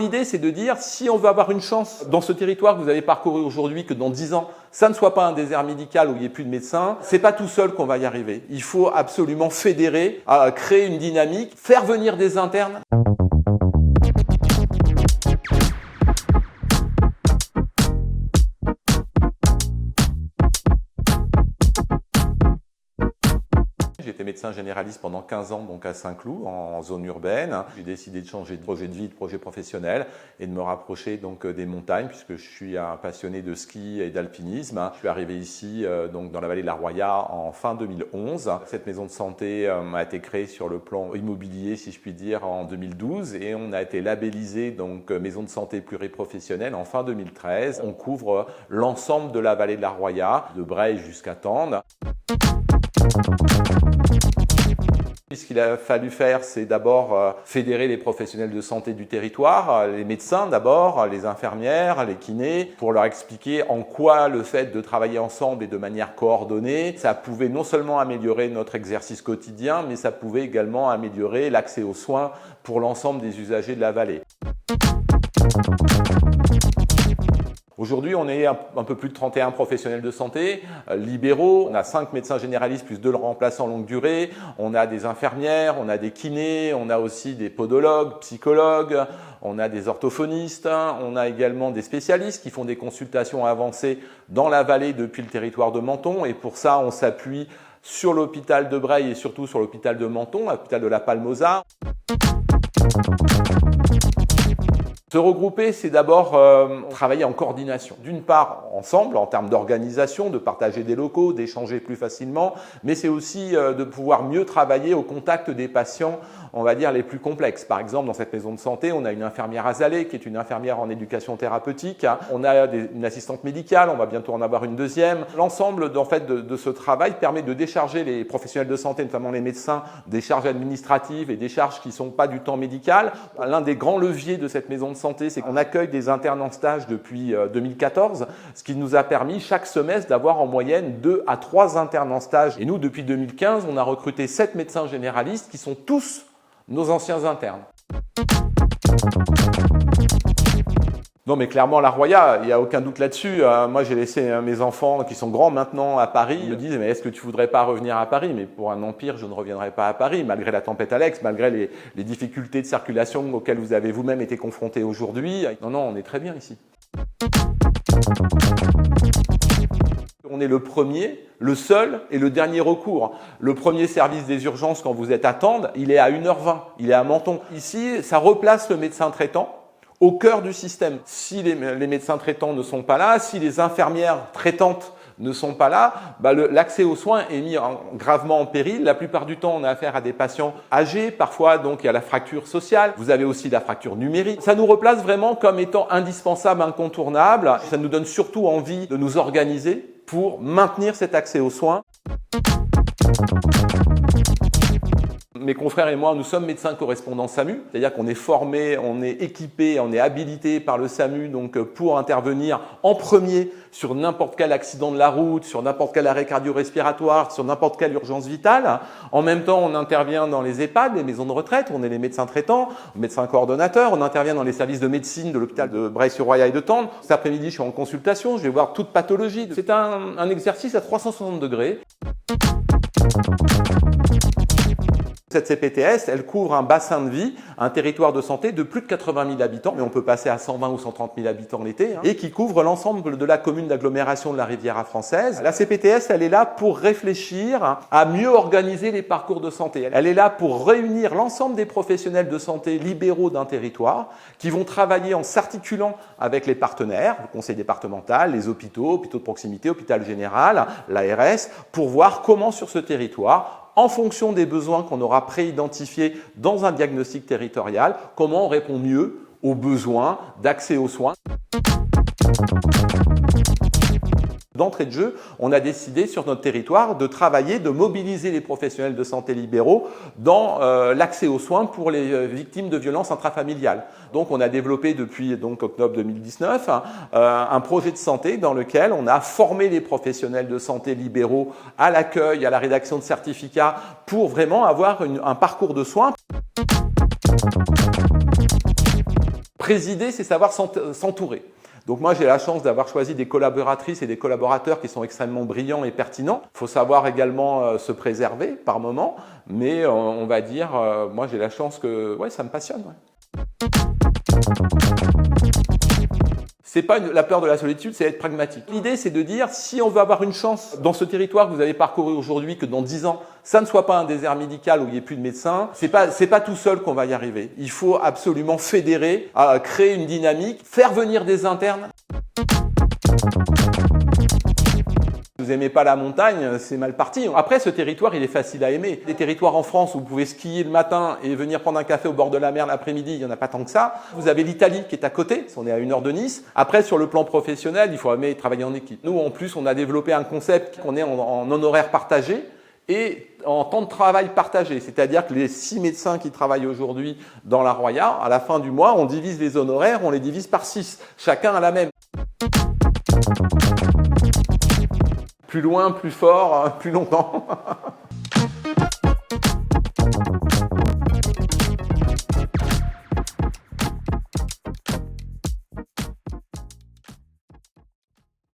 L'idée, c'est de dire, si on veut avoir une chance dans ce territoire que vous avez parcouru aujourd'hui, que dans 10 ans, ça ne soit pas un désert médical où il n'y ait plus de médecins, c'est pas tout seul qu'on va y arriver. Il faut absolument fédérer, créer une dynamique, faire venir des internes. J'étais médecin généraliste pendant 15 ans donc à Saint-Cloud, en zone urbaine. J'ai décidé de changer de projet de vie, de projet professionnel et de me rapprocher donc des montagnes puisque je suis un passionné de ski et d'alpinisme. Je suis arrivé ici donc dans la vallée de la Roya en fin 2011. Cette maison de santé a été créée sur le plan immobilier, si je puis dire, en 2012 et on a été labellisé donc maison de santé pluriprofessionnelle en fin 2013. On couvre l'ensemble de la vallée de la Roya, de Breil jusqu'à Tende. Ce qu'il a fallu faire, c'est d'abord fédérer les professionnels de santé du territoire, les médecins d'abord, les infirmières, les kinés, pour leur expliquer en quoi le fait de travailler ensemble et de manière coordonnée, ça pouvait non seulement améliorer notre exercice quotidien, mais ça pouvait également améliorer l'accès aux soins pour l'ensemble des usagers de la vallée. Aujourd'hui, on est un peu plus de 31 professionnels de santé, libéraux. On a 5 médecins généralistes plus 2 remplaçants longue durée. On a des infirmières, on a des kinés, on a aussi des podologues, psychologues, on a des orthophonistes. On a également des spécialistes qui font des consultations avancées dans la vallée depuis le territoire de Menton. Et pour ça, on s'appuie sur l'hôpital de Breil et surtout sur l'hôpital de Menton, l'hôpital de la Palmosa. Se regrouper, c'est d'abord travailler en coordination. D'une part, ensemble, en termes d'organisation, de partager des locaux, d'échanger plus facilement, mais c'est aussi de pouvoir mieux travailler au contact des patients, on va dire, les plus complexes. Par exemple, dans cette maison de santé, on a une infirmière azalée, qui est une infirmière en éducation thérapeutique. On a une assistante médicale, on va bientôt en avoir une deuxième. L'ensemble, en fait, de ce travail permet de décharger les professionnels de santé, notamment les médecins, des charges administratives et des charges qui ne sont pas du temps médical. L'un des grands leviers de cette maison de santé, c'est qu'on accueille des internes en stage depuis 2014, ce qui nous a permis chaque semestre d'avoir en moyenne 2 à 3 internes en stage. Et nous, depuis 2015, on a recruté 7 médecins généralistes qui sont tous nos anciens internes. Non mais clairement la Roya, il n'y a aucun doute là-dessus. Moi j'ai laissé mes enfants qui sont grands maintenant à Paris. Ils me disent mais est-ce que tu voudrais pas revenir à Paris? Mais pour un empire je ne reviendrai pas à Paris malgré la tempête Alex, malgré les difficultés de circulation auxquelles vous avez vous-même été confrontés aujourd'hui. Non, on est très bien ici. On est le premier, le seul et le dernier recours. Le premier service des urgences quand vous êtes à Tende, il est à 1h20, il est à Menton. Ici, ça replace le médecin traitant au cœur du système. Si les médecins traitants ne sont pas là, si les infirmières traitantes ne sont pas là, l'accès aux soins est mis gravement en péril. La plupart du temps, on a affaire à des patients âgés. Parfois, donc, il y a la fracture sociale. Vous avez aussi la fracture numérique. Ça nous replace vraiment comme étant indispensable, incontournable. Ça nous donne surtout envie de nous organiser pour maintenir cet accès aux soins. Mes confrères et moi, nous sommes médecins correspondants SAMU, c'est-à-dire qu'on est formés, on est équipés, on est habilités par le SAMU donc pour intervenir en premier sur n'importe quel accident de la route, sur n'importe quel arrêt cardio-respiratoire, sur n'importe quelle urgence vitale. En même temps, on intervient dans les EHPAD, les maisons de retraite, on est les médecins traitants, médecins coordonnateurs, on intervient dans les services de médecine de l'hôpital de Breil-sur-Roya et de Tende. Cet après-midi, je suis en consultation, je vais voir toute pathologie. C'est un exercice à 360 degrés. Cette CPTS, elle couvre un bassin de vie, un territoire de santé de plus de 80 000 habitants, mais on peut passer à 120 ou 130 000 habitants l'été, et qui couvre l'ensemble de la commune d'agglomération de la Riviera française. La CPTS, elle est là pour réfléchir à mieux organiser les parcours de santé. Elle est là pour réunir l'ensemble des professionnels de santé libéraux d'un territoire qui vont travailler en s'articulant avec les partenaires, le conseil départemental, les hôpitaux de proximité, hôpital général, l'ARS, pour voir comment sur ce territoire, en fonction des besoins qu'on aura préidentifiés dans un diagnostic territorial, comment on répond mieux aux besoins d'accès aux soins. D'entrée de jeu, on a décidé sur notre territoire de travailler, de mobiliser les professionnels de santé libéraux dans l'accès aux soins pour les victimes de violences intrafamiliales. Donc on a développé depuis octobre 2019 un projet de santé dans lequel on a formé les professionnels de santé libéraux à l'accueil, à la rédaction de certificats pour vraiment avoir un parcours de soins présider, c'est savoir s'entourer. Donc moi, j'ai la chance d'avoir choisi des collaboratrices et des collaborateurs qui sont extrêmement brillants et pertinents. Il faut savoir également se préserver par moment, mais on va dire, moi j'ai la chance que ouais, ça me passionne. Ouais. C'est pas la peur de la solitude, c'est être pragmatique. L'idée, c'est de dire, si on veut avoir une chance dans ce territoire que vous avez parcouru aujourd'hui, que dans 10 ans, ça ne soit pas un désert médical où il n'y ait plus de médecins, c'est pas tout seul qu'on va y arriver. Il faut absolument fédérer, créer une dynamique, faire venir des internes. Si vous n'aimez pas la montagne, c'est mal parti. Après, ce territoire, il est facile à aimer. Des territoires en France où vous pouvez skier le matin et venir prendre un café au bord de la mer l'après-midi, il n'y en a pas tant que ça. Vous avez l'Italie qui est à côté, on est à 1 heure de Nice. Après, sur le plan professionnel, il faut aimer travailler en équipe. Nous, en plus, on a développé un concept qu'on est en honoraire partagé et en temps de travail partagé. C'est-à-dire que les 6 médecins qui travaillent aujourd'hui dans la Roya, à la fin du mois, on divise les honoraires, on les divise par 6. Chacun a la même. Plus loin, plus fort, plus longtemps.